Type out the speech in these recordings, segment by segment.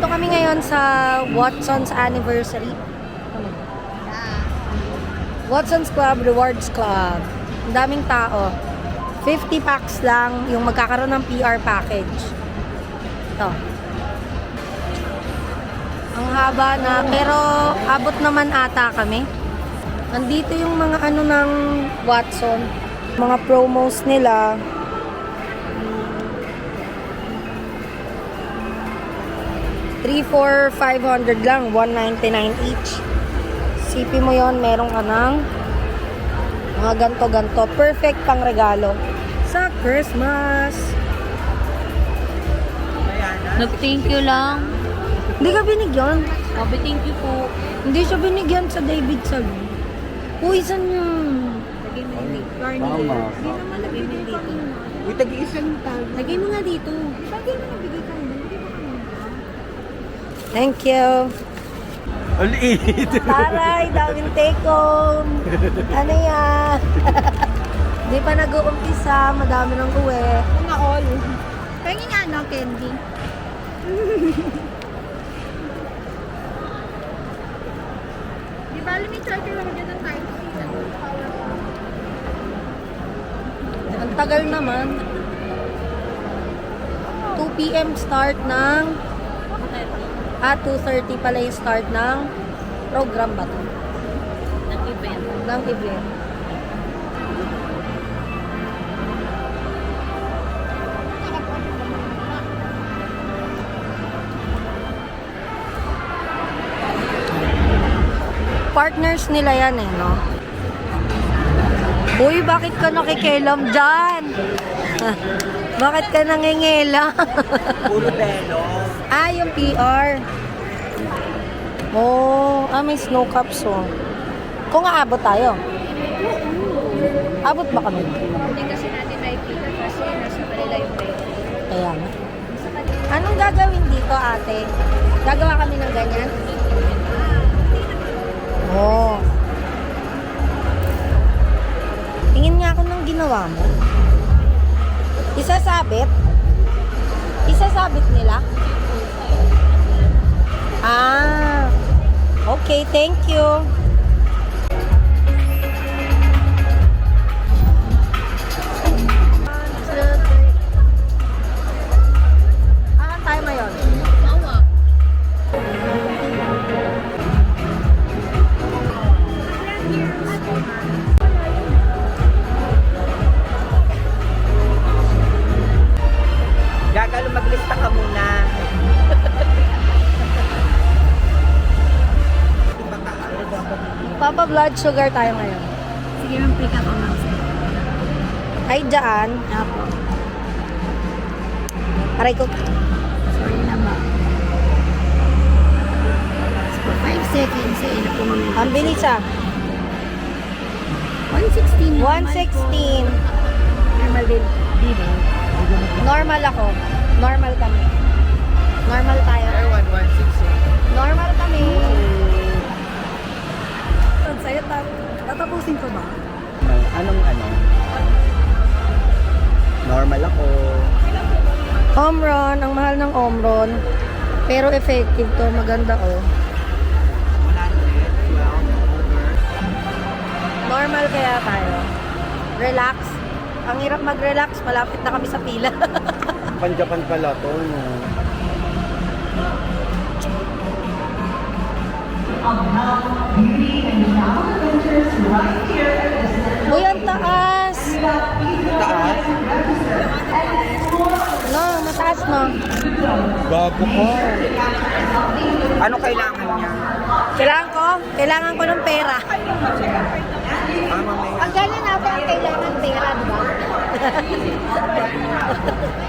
Nandito kami ngayon sa Watson's Anniversary. Watson's Club Rewards Club. Ang daming tao. 50 packs lang yung magkakaroon ng PR package. Ito. Ang haba na, pero abot naman ata kami. Nandito yung mga ano ng Watson. Mga promos nila. $3, $4, $500 lang. $199 each. Sipin mo yon, meron ka ng mga ganto-ganto. Perfect pang regalo sa Christmas. Nag-thank you lang. Hindi ka binigyan. Sabi, thank you po. Hindi siya binigyan sa David Salon. Uy, saan yun? Lagay mo yung dito. Tama. Hindi naman lagay mo dito. Uy, tag-iisang tag. Lagay mo nga dito. Lagay mo nabigay ka mo. Hindi ba kami? Thank you. Ulit. Taray, daming take home. Ano yan? Hindi pa nag-uumpisa. Madami nang uwi. Mga all. Pengi nga no, candy. Di ba, limit charger lang dyan ng time. Ang tagal naman. 2 p.m. start ng 2:30 pala yung start ng program ba to? Ng event. Ng event. Partners nila yan eh, no? Uy, bakit ka nakikialam dyan? Bakit ka nangingila? Puro belo. Yung PR. May snow caps, oh. Kung aabot tayo. Abot ba kami? Hindi kasi natin nakikita kasi nasa kanila yung pera. Kaya nga. Anong gagawin dito, ate? Gagawa kami ng ganyan? Tingin nga ako ng ginawa mo. Isasabit? Isasabit nila? Okay, thank you. Anong time ngayon? Mawa. Gagalo, maglista ka muna. Papa blood sugar tayo ngayon. Sige, mag-pick up ang mouse. Ay, dyan. Apo. Aray ko. Sorry na ba? For 5 seconds, na po mga. Ang bilis ah. 116. 116. Normal din. Di ba? Normal ako. Normal kami. Normal tayo. 116. Normal kami. Sa'yo, tatapusin ko ba? Anong ano? Normal ako. Omron. Ang mahal ng Omron. Pero effective to. Maganda oh. 112. Normal kaya tayo. Relax. Ang hirap mag-relax. Malapit na kami sa pila. Pan-Japan pala to, no? Uy, ang taas. Taas? No, mataas no. Gago ko. Ano kailangan niya? Kailangan ko ng pera. Mamaya. Ang gala natin ang kailangan pera, di ba?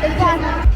Kailangan.